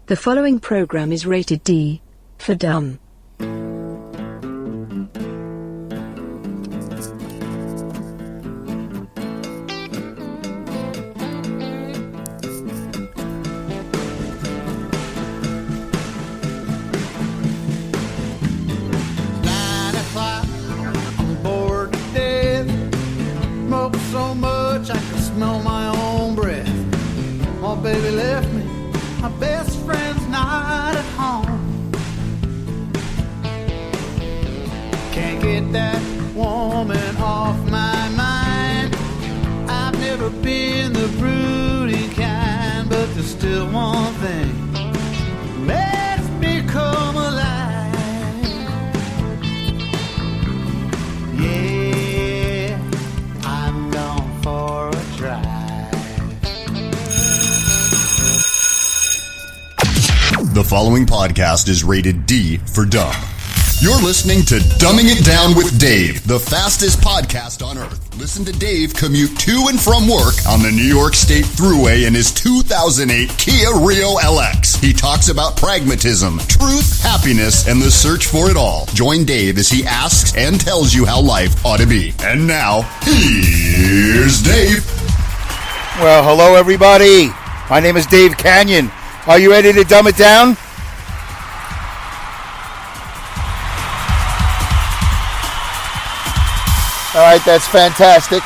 The following program is rated D for dumb. Baby left me, my best friend's not at home. Can't get that woman off my mind. I've never been the brooding kind, but there's still one thing makes me come alive. Yeah, I'm gone for a drive. The following podcast is rated D for dumb. You're listening to Dumbing It Down with Dave, the fastest podcast on earth. Listen to Dave commute to and from work on the New York State Thruway in his 2008 Kia Rio LX. He talks about pragmatism, truth, happiness, and the search for it all. Join Dave as he asks and tells you how life ought to be. And now, here's Dave. Well, hello everybody. My name is Dave Canyon. Are you ready to dumb it down? All right, that's fantastic.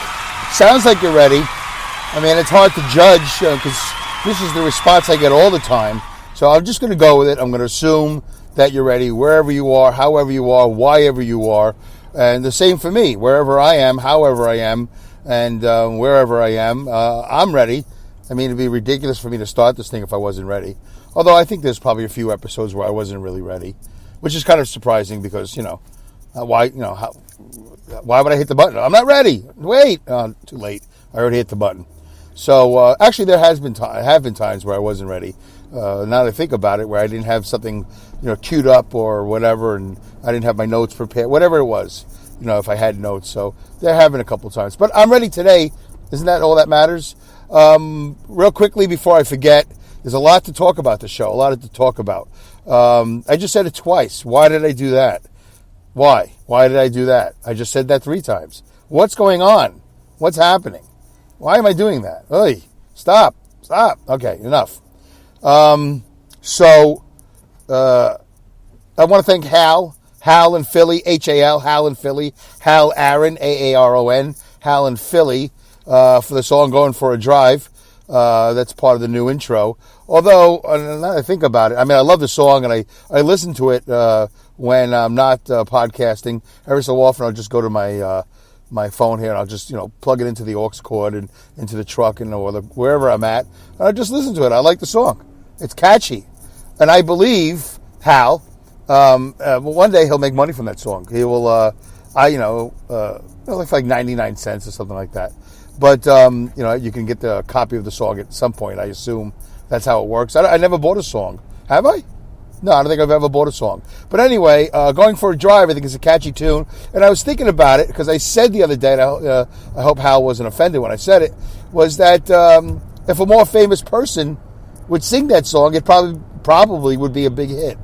Sounds like you're ready. I mean, it's hard to judge because this is the response I get all the time. So I'm just going to go with it. I'm going to assume that you're ready wherever you are, however you are, whyever you are. And the same for me. Wherever I am, however I am, and wherever I am, I'm ready. I mean, it'd be ridiculous for me to start this thing if I wasn't ready. Although I think there's probably a few episodes where I wasn't really ready, which is kind of surprising because, why would I hit the button? I'm not ready. Wait. Too late. I already hit the button. So, actually, there have been times where I wasn't ready. Now that I think about it, where I didn't have something, queued up or whatever, and I didn't have my notes prepared, whatever it was, if I had notes. So, there have been a couple times. But I'm ready today. Isn't that all that matters? Real quickly before I forget, there's a lot to talk about the show, a lot to talk about. I just said it twice. Why did I do that? Why? Why did I do that? I just said that 3 times. What's going on? What's happening? Why am I doing that? Oy, stop. Okay, enough. I want to thank Hal in Philly, H-A-L, Hal in Philly, Hal Aaron, A-A-R-O-N, Hal in Philly, for the song Going for a Drive. That's part of the new intro. Although, now that I think about it, I mean, I love the song, and I listen to it when I'm not podcasting. Every so often, I'll just go to my phone here, and I'll just, plug it into the aux cord and into the truck and wherever I'm at. And I just listen to it. I like the song. It's catchy. And I believe Hal, one day he'll make money from that song. He will, like 99 cents or something like that. But, you can get the copy of the song at some point. I assume that's how it works. I never bought a song. Have I? No, I don't think I've ever bought a song. But anyway, Going for a Drive, I think is a catchy tune. And I was thinking about it because I said the other day, and I hope Hal wasn't offended when I said it, was that if a more famous person would sing that song, it probably would be a big hit.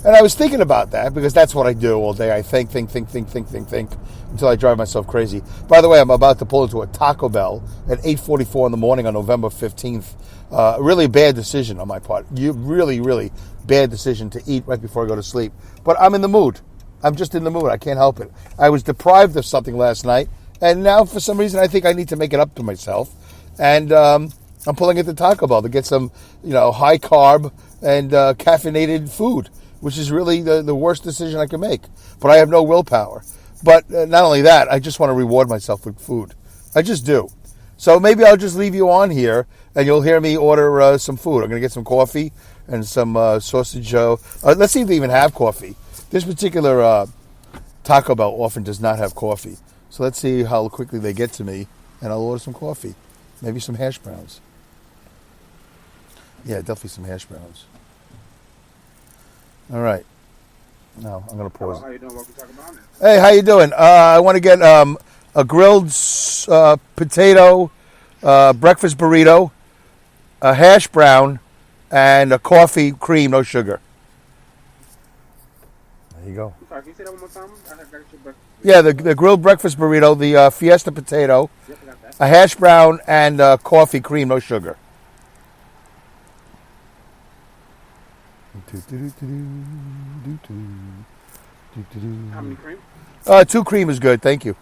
And I was thinking about that because that's what I do all day. I think until I drive myself crazy. By the way, I'm about to pull into a Taco Bell at 8:44 in the morning on November 15th. Really bad decision on my part. Really, really bad decision to eat right before I go to sleep. But I'm in the mood. I'm just in the mood. I can't help it. I was deprived of something last night, and now for some reason I think I need to make it up to myself. And I'm pulling into Taco Bell to get some, high carb and caffeinated food, which is really the worst decision I can make. But I have no willpower. But not only that, I just want to reward myself with food. I just do. So maybe I'll just leave you on here, and you'll hear me order some food. I'm going to get some coffee and some sausage. Let's see if they even have coffee. This particular Taco Bell often does not have coffee. So let's see how quickly they get to me, and I'll order some coffee. Maybe some hash browns. Yeah, definitely some hash browns. All right. No, I'm going to pause. How you doing? What we talking about? Hey, how you doing? I want to get a grilled potato breakfast burrito, a hash brown, and a coffee, cream, no sugar. There you go. I'm sorry, can you say that one more time? I got your breakfast. Yeah, the grilled breakfast burrito, the Fiesta potato, Yep, I got that. a hash brown, and coffee, cream, no sugar. How many cream? 2 cream is good, thank you.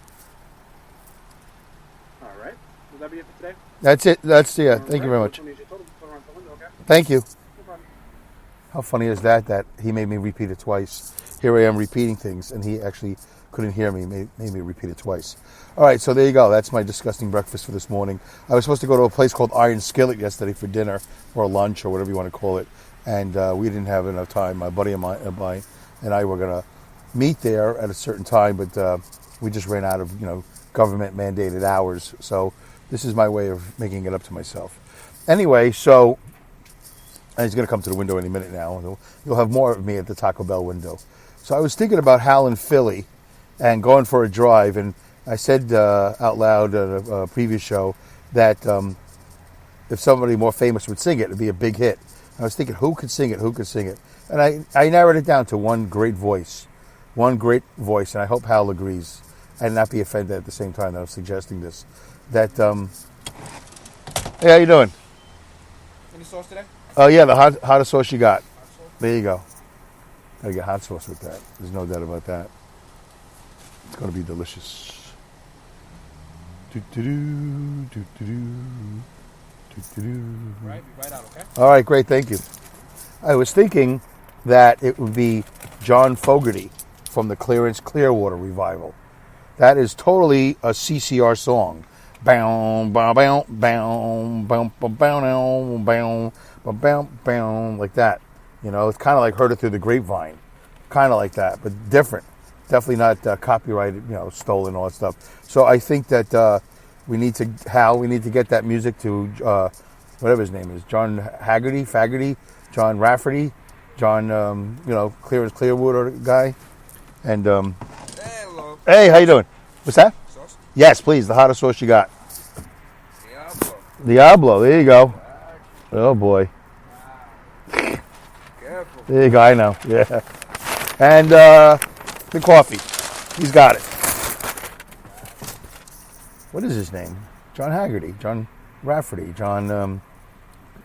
All right. Will that be it for today? That's it. Thank you very much. Thank you. How funny is that he made me repeat it twice. Here I am repeating things, and he actually couldn't hear me, made me repeat it twice. All right, so there you go. That's my disgusting breakfast for this morning. I was supposed to go to a place called Iron Skillet yesterday for dinner or lunch or whatever you want to call it, and we didn't have enough time. My buddy of mine and I were going to meet there at a certain time, but we just ran out of government-mandated hours. So this is my way of making it up to myself. Anyway, so and he's going to come to the window any minute now. You'll have more of me at the Taco Bell window. So I was thinking about Hal in Philly and going for a drive, and I said out loud at a previous show that if somebody more famous would sing it, it'd be a big hit. I was thinking, who could sing it? And I narrowed it down to one great voice, and I hope Hal agrees and not be offended at the same time that I'm suggesting this. That, hey, how you doing? Any sauce today? Oh, yeah, the hottest sauce you got. There you go. Gotta get hot sauce with that. There's no doubt about that. It's gonna be delicious. Right, be right out, okay? All right, great, thank you. I was thinking that it would be John Fogerty from the Clearance Clearwater revival. That is totally a CCR song. Bow, bow, bow, bow, bow, bow, bow, bow, bow, bow, like that. It's kind of like Heard It Through the Grapevine. Kind of like that, but different. Definitely not copyrighted, stolen, all that stuff. So I think that we need to get that music to whatever his name is, John Fagerty, John Rafferty, John, Clearance Clearwater guy. And, Hello. hey, how you doing? What's that? Sauce? Yes, please, the hottest sauce you got. Diablo. Diablo, there you go. Oh, boy. Careful. There you go, I know, yeah. And the coffee. He's got it. What is his name? John Haggerty, John Rafferty, John,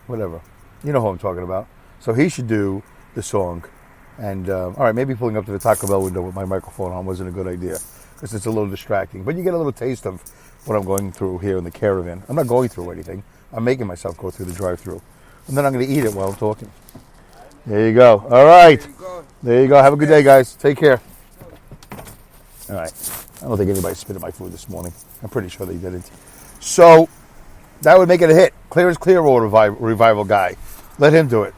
whatever. You know who I'm talking about. So he should do the song. And, all right, maybe pulling up to the Taco Bell window with my microphone on wasn't a good idea because it's a little distracting. But you get a little taste of what I'm going through here in the caravan. I'm not going through anything. I'm making myself go through the drive-thru. And then I'm going to eat it while I'm talking. There you go. All right. There you go. Have a good day, guys. Take care. All right. I don't think anybody spit at my food this morning. I'm pretty sure they didn't. So that would make it a hit. Clearance Clearwater revival guy. Let him do it.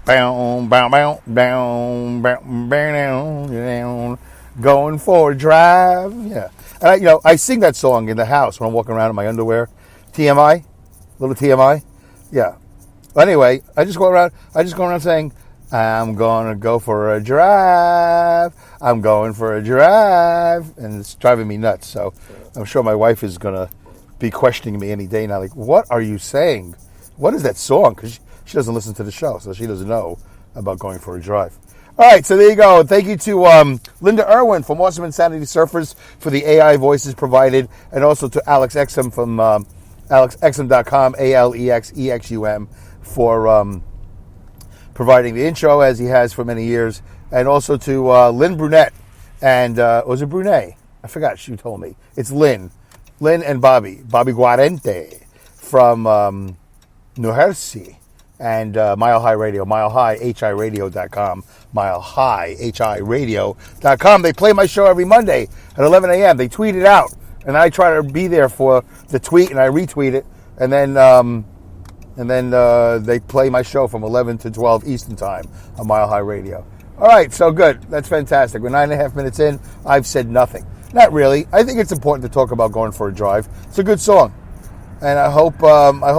Bow, bow, bow, bow, bow, bow, going for a drive. Yeah. And I sing that song in the house when I'm walking around in my underwear. TMI. Little TMI. Yeah. Anyway, I just go around saying, I'm going to go for a drive. I'm going for a drive. And it's driving me nuts. So I'm sure my wife is going to be questioning me any day now. Like, what are you saying? What is that song? Because she doesn't listen to the show, so she doesn't know about going for a drive. All right, so there you go. Thank you to Linda Irwin from Awesome Insanity Surfers for the AI voices provided, and also to Alex Exum from alexexum.com, ALEXEXUM, for providing the intro, as he has for many years, and also to Lynn Brunette, and was it Brunet? I forgot, she told me. It's Lynn and Bobby Guarente from New Jersey. And Mile High Radio, milehigh.hiradio.com, milehigh.hiradio.com. They play my show every Monday at 11 a.m. They tweet it out, and I try to be there for the tweet, and I retweet it, and then they play my show from 11 to 12 Eastern Time on Mile High Radio. All right, so good. That's fantastic. We're 9.5 minutes in. I've said nothing. Not really. I think it's important to talk about going for a drive. It's a good song, and I hope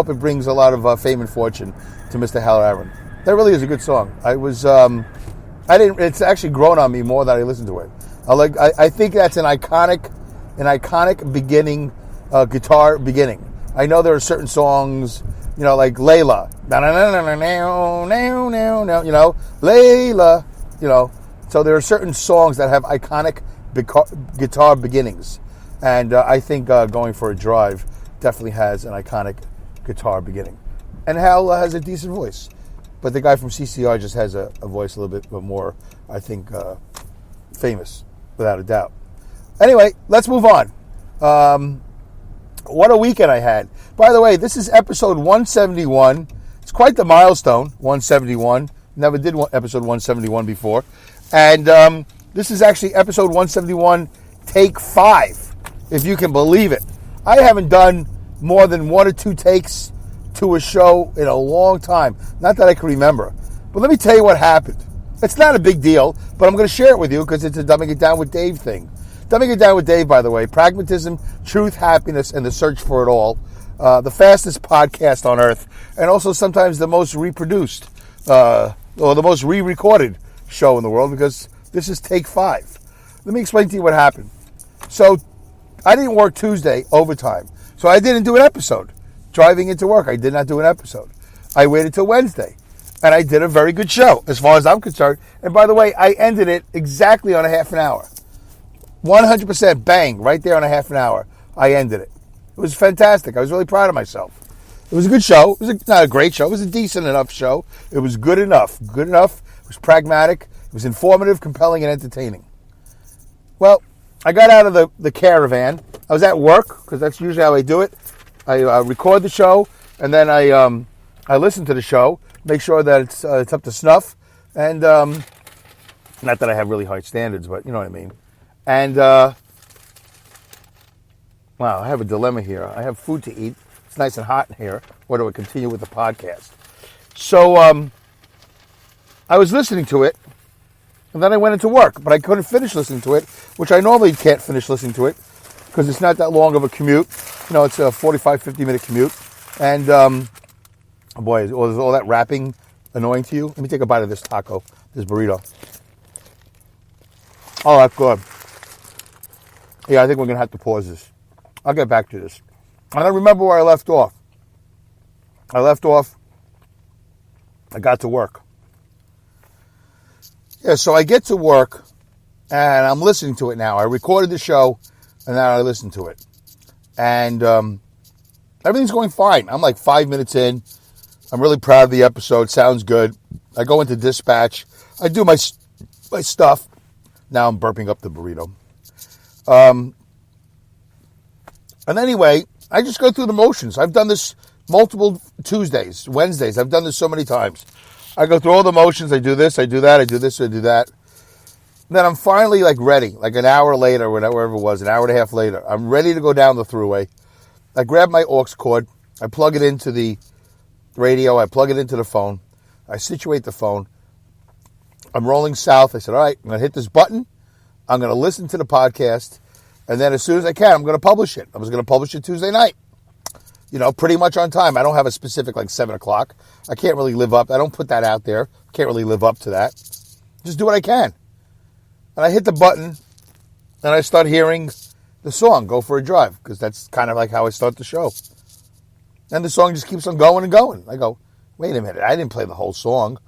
it brings a lot of fame and fortune to Mr. Hal Aaron. That really is a good song. It's actually grown on me more than I listened to it. I think that's an iconic beginning, guitar beginning. I know there are certain songs You know, like Layla. You know, Layla. You know, so there are certain songs that have iconic guitar beginnings. And I think Going for a Drive definitely has an iconic guitar beginning. And Hal has a decent voice. But the guy from CCR just has a voice a little bit more, I think, famous, without a doubt. Anyway, let's move on. What a weekend I had. By the way, this is episode 171. It's quite the milestone, 171. Never did episode 171 before. And this is actually episode 171, take 5, if you can believe it. I haven't done more than 1 or 2 takes to a show in a long time. Not that I can remember. But let me tell you what happened. It's not a big deal, but I'm going to share it with you because it's a Dumbing It Down with Dave thing. Dumbing It Down with Dave, by the way, pragmatism, truth, happiness, and the search for it all. The fastest podcast on earth, and also sometimes the most reproduced, or the most re-recorded show in the world, because this is take 5. Let me explain to you what happened. So, I didn't work Tuesday, overtime. So I didn't do an episode. Driving into work, I did not do an episode. I waited till Wednesday, and I did a very good show, as far as I'm concerned. And by the way, I ended it exactly on a half an hour. 100% bang, right there on a half an hour. I ended it. It was fantastic. I was really proud of myself. It was a good show. It was not a great show. It was a decent enough show. It was good enough. Good enough. It was pragmatic. It was informative, compelling, and entertaining. Well, I got out of the caravan. I was at work, because that's usually how I do it. I record the show, and then I listen to the show, make sure that it's up to snuff. And not that I have really high standards, but you know what I mean. And, wow, I have a dilemma here. I have food to eat. It's nice and hot in here. Or do I continue with the podcast? So, I was listening to it, and then I went into work. But I couldn't finish listening to it, which I normally can't finish listening to it, because it's not that long of a commute. You know, it's a 45, 50-minute commute. And, oh boy, is all that rapping annoying to you? Let me take a bite of this taco, this burrito. Oh, that's good. Yeah, I think we're going to have to pause this. I'll get back to this. I don't remember where I left off. I got to work. Yeah, so I get to work, and I'm listening to it now. I recorded the show, and now I listen to it. And everything's going fine. I'm like 5 minutes in. I'm really proud of the episode. Sounds good. I go into dispatch. I do my stuff. Now I'm burping up the burrito. And anyway, I just go through the motions. I've done this multiple Tuesdays, Wednesdays. I've done this so many times. I go through all the motions. I do this, I do that, I do this, I do that. And then I'm finally like ready, like an hour later, whatever it was, an hour and a half later. I'm ready to go down the thruway. I grab my aux cord. I plug it into the radio. I plug it into the phone. I situate the phone. I'm rolling south. I said, all right, I'm going to hit this button. I'm going to listen to the podcast. And then as soon as I can, I'm going to publish it. I was going to publish it Tuesday night. You know, pretty much on time. I don't have a specific like 7 o'clock. I can't really live up. I don't put that out there. Can't really live up to that. Just do what I can. And I hit the button and I start hearing the song, Go for a Drive, because that's kind of like how I start the show. And the song just keeps on going and going. I go, wait a minute. I didn't play the whole song.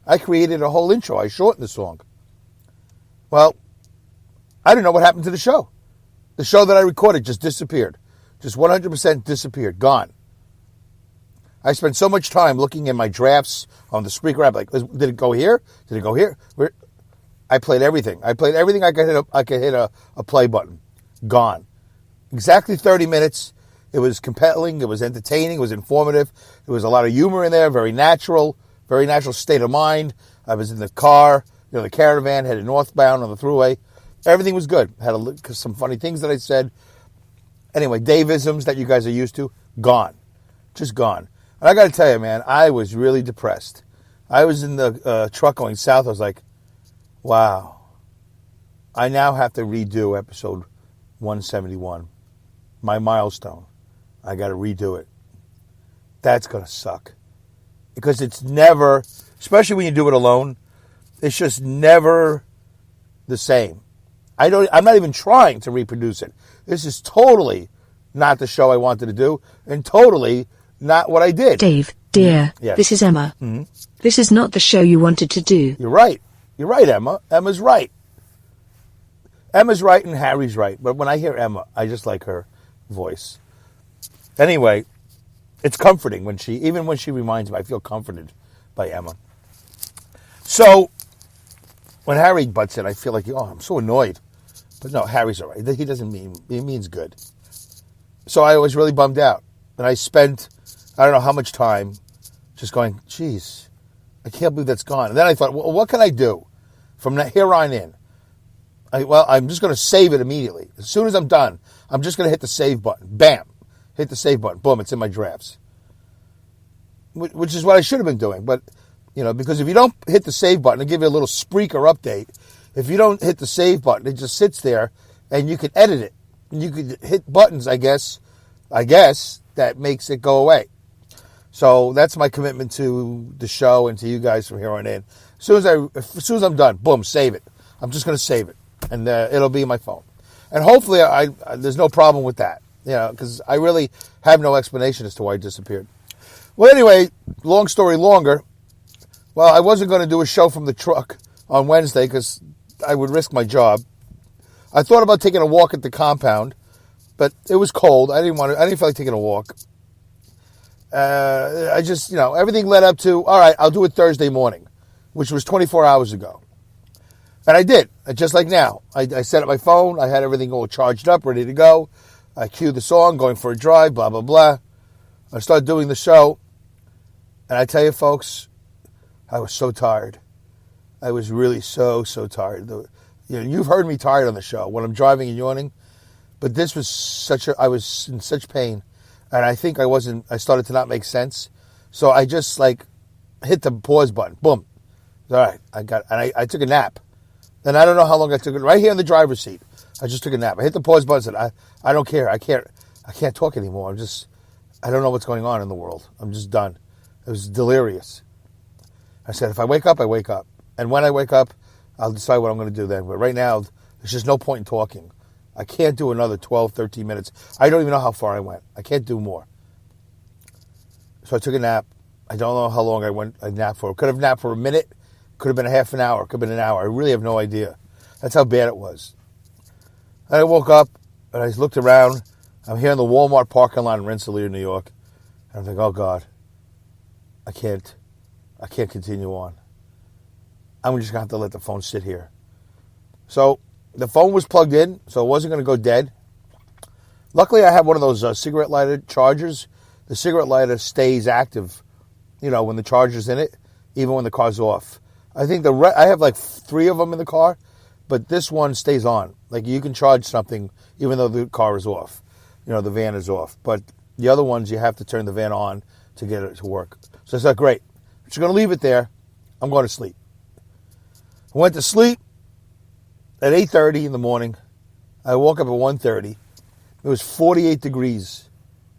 I created a whole intro. I shortened the song. Well, I didn't know what happened to the show. The show that I recorded just disappeared. Just 100% disappeared. Gone. I spent so much time looking in my drafts on the speaker app. Like, did it go here? Did it go here? Where? I played everything. I could hit a play button. Gone. Exactly 30 minutes. It was compelling. It was entertaining. It was informative. There was a lot of humor in there. Very natural state of mind. I was in the car, the caravan, headed northbound on the thruway. Everything was good. Had some funny things that I said. Anyway, Dave-isms that you guys are used to, gone. Just gone. And I got to tell you, man, I was really depressed. I was in the truck going south. I was like, wow. I now have to redo episode 171. My milestone. I got to redo it. That's going to suck. Because it's never, especially when you do it alone, it's just never the same. I'm not even trying to reproduce it. This is totally not the show I wanted to do, and totally not what I did. Dave, dear, Yes. this is Emma. This is not the show you wanted to do. You're right. You're right, Emma. Emma's right. Emma's right and Harry's right. But when I hear Emma, I just like her voice. Anyway, it's comforting even when she reminds me, I feel comforted by Emma. So, when Harry butts in, I feel like, I'm so annoyed. But no, Harry's all right. He means good. So I was really bummed out. And I spent, I don't know how much time just going, geez, I can't believe that's gone. And then I thought, well, what can I do from here on in? I'm just going to save it immediately. As soon as I'm done, I'm just going to hit the save button. Bam. Hit the save button. Boom, it's in my drafts. Which is what I should have been doing. But, because if you don't hit the save button, I'll give you a little Spreaker update. If you don't hit the save button, it just sits there and you can edit it. You could hit buttons, I guess, that makes it go away. So that's my commitment to the show and to you guys from here on in. As soon as I'm done, boom, save it. I'm just going to save it, and it'll be in my phone. And hopefully, there's no problem with that, because I really have no explanation as to why it disappeared. Well, anyway, long story longer. Well, I wasn't going to do a show from the truck on Wednesday because I would risk my job. I thought about taking a walk at the compound, but it was cold. I didn't feel like taking a walk. I just, everything led up to, all right, I'll do it Thursday morning, which was 24 hours ago. And I did, just like now. I set up my phone. I had everything all charged up, ready to go. I cued the song, going for a drive, blah, blah, blah. I started doing the show. And I tell you, folks, I was so tired. I was really so tired. You've heard me tired on the show when I'm driving and yawning. But this was I was in such pain. And I think I started to not make sense. So I just hit the pause button. Boom. All right. I took a nap. And I don't know how long I took it. Right here in the driver's seat. I just took a nap. I hit the pause button and said, I don't care. I can't talk anymore. I don't know what's going on in the world. I'm just done. It was delirious. I said, if I wake up, I wake up. And when I wake up, I'll decide what I'm going to do then. But right now, there's just no point in talking. I can't do another 12, 13 minutes. I don't even know how far I went. I can't do more. So I took a nap. I don't know how long I napped for. Could have napped for a minute. Could have been a half an hour. Could have been an hour. I really have no idea. That's how bad it was. And I woke up and I looked around. I'm here in the Walmart parking lot in Rensselaer, New York. And I'm thinking, oh God, I can't continue on. I'm just going to have to let the phone sit here. So the phone was plugged in, so it wasn't going to go dead. Luckily, I have one of those cigarette lighter chargers. The cigarette lighter stays active, when the charger's in it, even when the car's off. I think I have 3 of them in the car, but this one stays on. You can charge something even though the car is off. The van is off. But the other ones, you have to turn the van on to get it to work. So it's great. I'm just going to leave it there. I'm going to sleep. I went to sleep at 8:30 in the morning. I woke up at 1:30. It was 48 degrees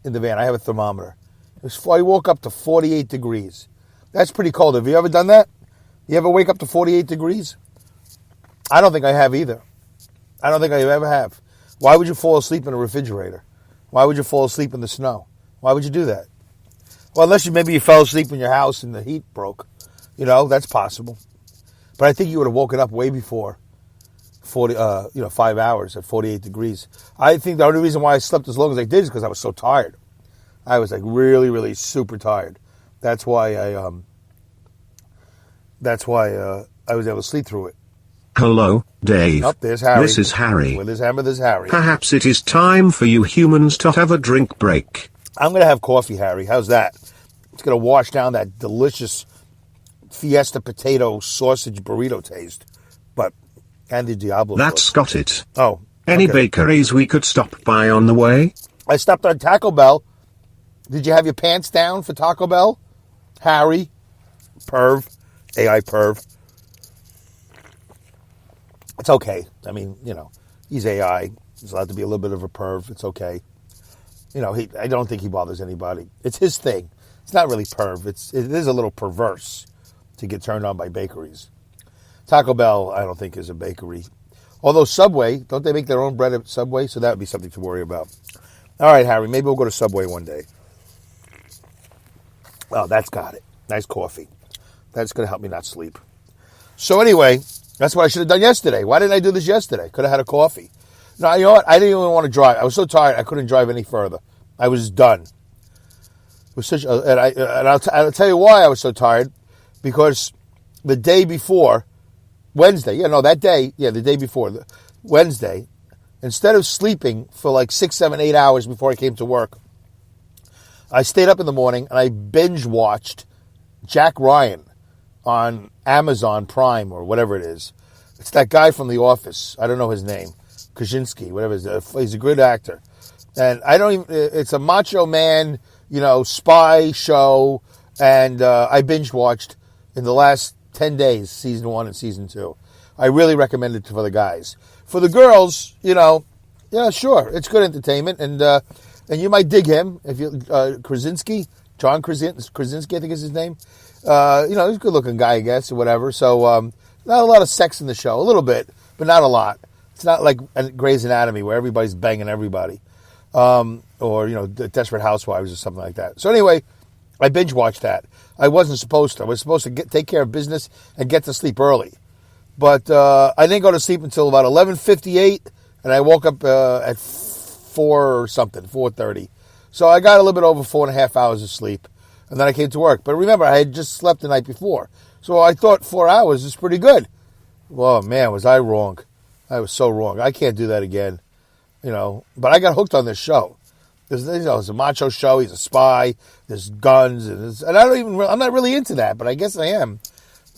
in the van. I have a thermometer. I woke up to 48 degrees. That's pretty cold. Have you ever done that? You ever wake up to 48 degrees? I don't think I have either. I don't think I ever have. Why would you fall asleep in a refrigerator? Why would you fall asleep in the snow? Why would you do that? Well, unless maybe you fell asleep in your house and the heat broke. That's possible. But I think you would have woken up way before 5 hours at 48 degrees. I think the only reason why I slept as long as I did is because I was so tired. I was really, really super tired. That's why I was able to sleep through it. Hello, Dave. Oh, there's Harry. This is Harry. Well, there's Emma, there's Harry. Perhaps it is time for you humans to have a drink break. I'm going to have coffee, Harry. How's that? It's going to wash down that delicious Fiesta potato sausage burrito taste. But, and the Diablo That's sauce. got it. Oh. Any okay. bakeries we could stop by on the way? I stopped on Taco Bell. Did you have your pants down for Taco Bell? Harry? Perv? AI perv? It's okay. I mean, he's AI. He's allowed to be a little bit of a perv. It's okay. I don't think he bothers anybody. It's his thing. It's not really perv. It is a little perverse to get turned on by bakeries. Taco Bell, I don't think, is a bakery. Although Subway, don't they make their own bread at Subway? So that would be something to worry about. All right, Harry, maybe we'll go to Subway one day. Oh, that's got it. Nice coffee. That's going to help me not sleep. So anyway, that's what I should have done yesterday. Why didn't I do this yesterday? Could have had a coffee. No, you know what? I didn't even want to drive. I was so tired, I couldn't drive any further. I was done. It was such a, and I'll tell you why I was so tired. Because the day before, Wednesday, the day before, Wednesday, instead of sleeping for like 6, 7, 8 hours before I came to work, I stayed up in the morning and I binge watched Jack Ryan on Amazon Prime or whatever it is. It's that guy from The Office. I don't know his name. Kaczynski, whatever it is. He's a good actor. And it's a macho man, spy show. And I binge watched in the last 10 days, season 1 and season 2. I really recommend it for the guys. For the girls, yeah, sure. It's good entertainment. And you might dig him if you, Krasinski, John Krasinski, I think is his name. He's a good looking guy, I guess, or whatever. So, not a lot of sex in the show. A little bit, but not a lot. It's not like Grey's Anatomy where everybody's banging everybody. Or, the Desperate Housewives or something like that. So anyway, I binge watched that. I wasn't supposed to. I was supposed to take care of business and get to sleep early. But I didn't go to sleep until about 11:58, and I woke up at 4 or something, 4:30. So I got a little bit over 4.5 hours of sleep, and then I came to work. But remember, I had just slept the night before. So I thought 4 hours is pretty good. Well, man, was I wrong. I was so wrong. I can't do that again. But I got hooked on this show. It's a macho show. He's a spy. There's guns, and I'm not really into that, but I guess I am.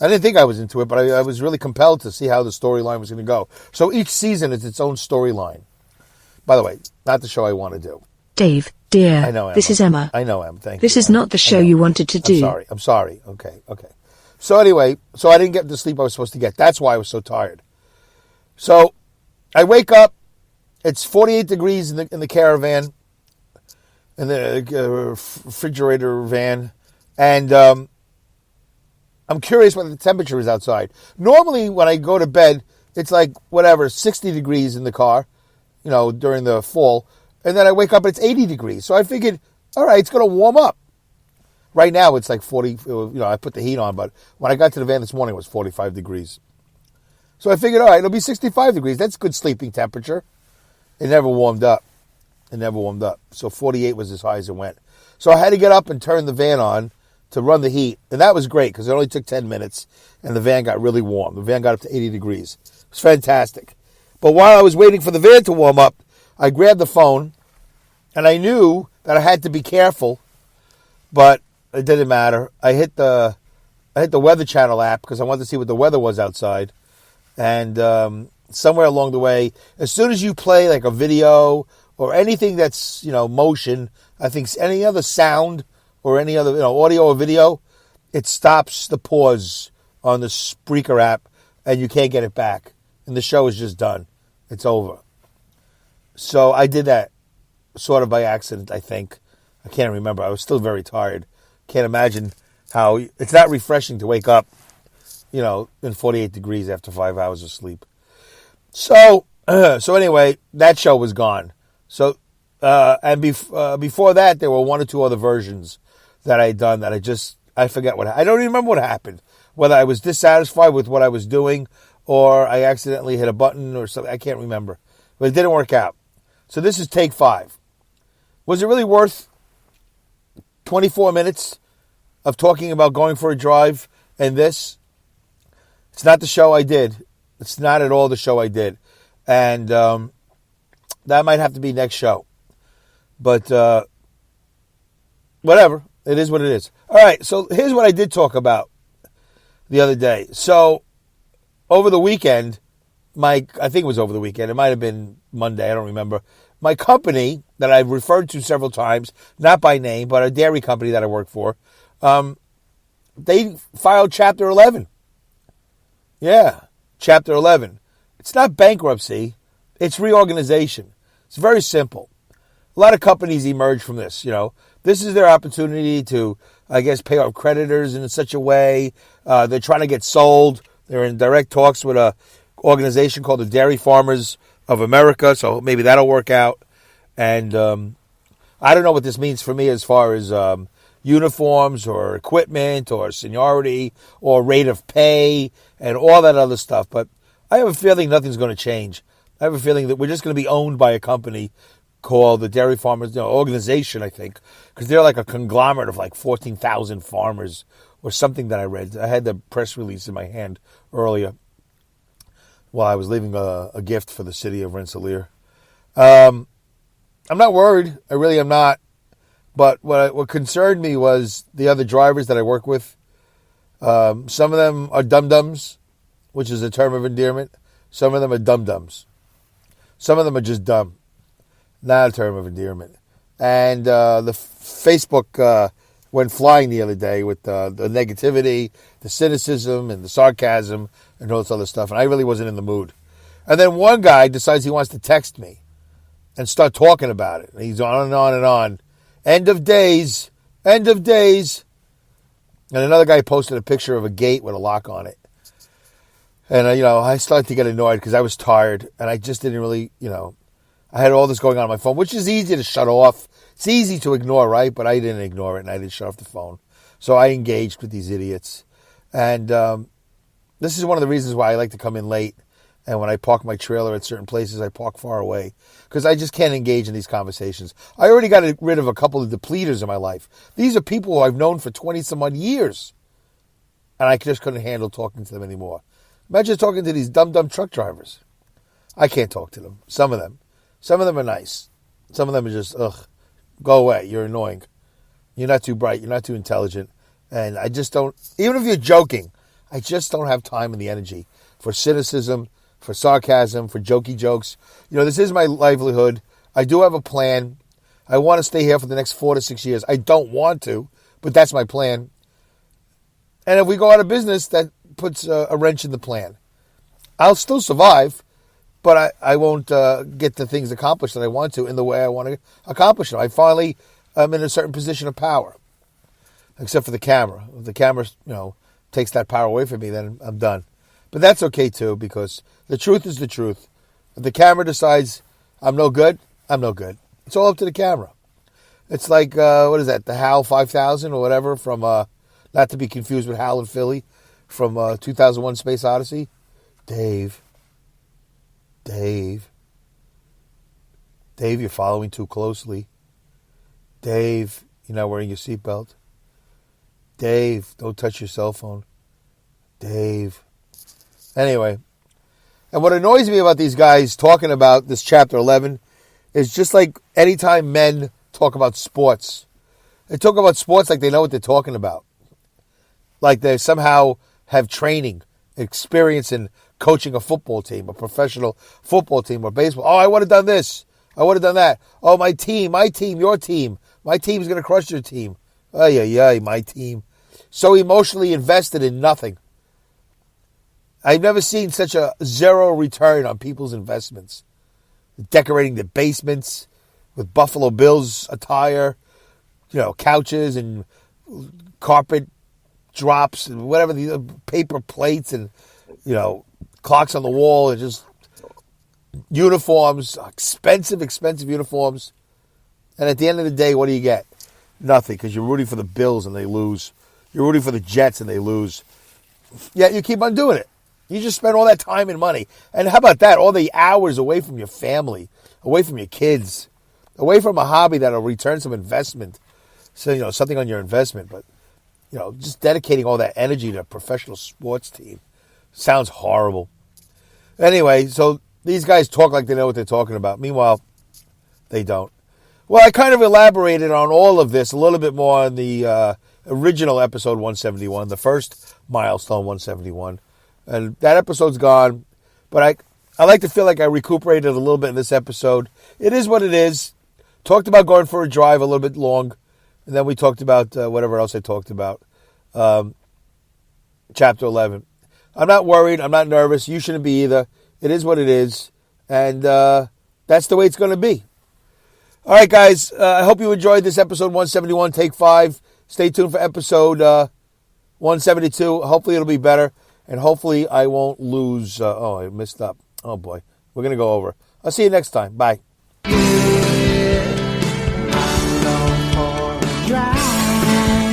I didn't think I was into it, but I was really compelled to see how the storyline was going to go. So each season is its own storyline. By the way, not the show I want to do. Dave, dear. I know, Emma. This is Emma. I know, Em. Thank you. This is not the show you wanted to do. I'm sorry. Okay. So anyway, I didn't get the sleep I was supposed to get. That's why I was so tired. So I wake up. It's 48 degrees in the caravan, in the refrigerator van, and I'm curious what the temperature is outside. Normally, when I go to bed, it's like 60 degrees in the car, during the fall, and then I wake up and it's 80 degrees. So I figured, all right, it's going to warm up. Right now, it's like 40. I put the heat on, but when I got to the van this morning, it was 45 degrees. So I figured, all right, it'll be 65 degrees. That's good sleeping temperature. It never warmed up. So 48 was as high as it went. So I had to get up and turn the van on to run the heat. And that was great because it only took 10 minutes and the van got really warm. The van got up to 80 degrees. It was fantastic. But while I was waiting for the van to warm up, I grabbed the phone and I knew that I had to be careful, but it didn't matter. I hit the Weather Channel app because I wanted to see what the weather was outside. And somewhere along the way, as soon as you play like a video or anything that's, motion, I think any other sound or any other, audio or video, it stops the pause on the Spreaker app and you can't get it back. And the show is just done. It's over. So I did that sort of by accident, I think. I can't remember. I was still very tired. Can't imagine how it's not refreshing to wake up, in 48 degrees after 5 hours of sleep. So anyway, that show was gone. So, and before that, there were one or two other versions that I had done that I forget I don't even remember what happened. Whether I was dissatisfied with what I was doing or I accidentally hit a button or something. I can't remember. But it didn't work out. So this is take 5. Was it really worth 24 minutes of talking about going for a drive and this? It's not the show I did. It's not at all the show I did. And that might have to be next show. But whatever. It is what it is. All right, so here's what I did talk about the other day. So over the weekend, I think it was over the weekend. It might have been Monday. I don't remember. My company that I've referred to several times, not by name, but a dairy company that I work for, they filed Chapter 11. Yeah, Chapter 11. It's not bankruptcy. It's reorganization. It's very simple. A lot of companies emerge from this, This is their opportunity to, I guess, pay off creditors in such a way. They're trying to get sold. They're in direct talks with a organization called the Dairy Farmers of America, so maybe that'll work out. And I don't know what this means for me as far as, uniforms or equipment or seniority or rate of pay and all that other stuff. But I have a feeling nothing's going to change. I have a feeling that we're just going to be owned by a company called the Dairy Farmers Organization, I think, because they're like a conglomerate of like 14,000 farmers or something that I read. I had the press release in my hand earlier while I was leaving a gift for the city of Rensselaer. I'm not worried. I really am not. But what concerned me was the other drivers that I work with. Some of them are dum-dums, which is a term of endearment. Some of them are dum-dums. Some of them are just dumb. Not a term of endearment. And the Facebook went flying the other day with the negativity, the cynicism, and the sarcasm, and all this other stuff. And I really wasn't in the mood. And then one guy decides he wants to text me and start talking about it. And he's on and on and on. End of days. End of days. And another guy posted a picture of a gate with a lock on it. And, I started to get annoyed because I was tired. And I just didn't really, I had all this going on my phone, which is easy to shut off. It's easy to ignore, right? But I didn't ignore it, and I didn't shut off the phone. So I engaged with these idiots. And this is one of the reasons why I like to come in late. And when I park my trailer at certain places, I park far away. Because I just can't engage in these conversations. I already got rid of a couple of depleters in my life. These are people who I've known for 20-some-odd years. And I just couldn't handle talking to them anymore. Imagine talking to these dumb truck drivers. I can't talk to them. Some of them. Some of them are nice. Some of them are just, go away. You're annoying. You're not too bright. You're not too intelligent. And I just don't, even if you're joking, I just don't have time and the energy for cynicism, for sarcasm, for jokey jokes. This is my livelihood. I do have a plan. I want to stay here for the next 4 to 6 years. I don't want to, but that's my plan. And if we go out of business, that puts a wrench in the plan. I'll still survive, but I won't get the things accomplished that I want to in the way I want to accomplish them. I finally am in a certain position of power, except for the camera. If the camera, takes that power away from me, then I'm done. But that's okay, too, because the truth is the truth. If the camera decides I'm no good, I'm no good. It's all up to the camera. It's like, what is that, the HAL 5000 or whatever from, not to be confused with HAL in Philly, from 2001 Space Odyssey. Dave, you're following too closely. Dave, you're not wearing your seatbelt. Dave, don't touch your cell phone. Dave. Anyway, and what annoys me about these guys talking about this chapter 11 is just like anytime men talk about sports. They talk about sports like they know what they're talking about. Like they somehow have training, experience in coaching a football team, a professional football team or baseball. Oh, I would have done this. I would have done that. Oh, my team, your team. My team's going to crush your team. Ay, my team. So emotionally invested in nothing. I've never seen such a zero return on people's investments. Decorating their basements with Buffalo Bills attire, couches and carpet drops and whatever, the paper plates and, clocks on the wall and just uniforms, expensive uniforms. And at the end of the day, what do you get? Nothing, because you're rooting for the Bills and they lose. You're rooting for the Jets and they lose. Yet you keep on doing it. You just spend all that time and money. And how about that? All the hours away from your family, away from your kids, away from a hobby that'll return some investment. So, something on your investment. But, just dedicating all that energy to a professional sports team sounds horrible. Anyway, so these guys talk like they know what they're talking about. Meanwhile, they don't. Well, I kind of elaborated on all of this a little bit more in the original episode 171, the first milestone 171. And that episode's gone. But I like to feel like I recuperated a little bit in this episode. It is what it is. Talked about going for a drive a little bit long. And then we talked about whatever else I talked about. Chapter 11. I'm not worried. I'm not nervous. You shouldn't be either. It is what it is. And that's the way it's going to be. All right, guys. I hope you enjoyed this episode 171, take 5. Stay tuned for episode 172. Hopefully it'll be better. And hopefully I won't lose. I messed up. Oh, boy. We're going to go over. I'll see you next time. Bye. I'm going for a drive.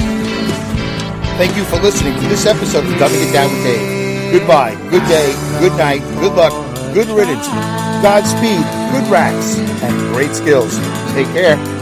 Thank you for listening to this episode of Dumbing It Down with Dave. Goodbye, good day, good night, good luck, good riddance, Godspeed, good racks, and great skills. Take care.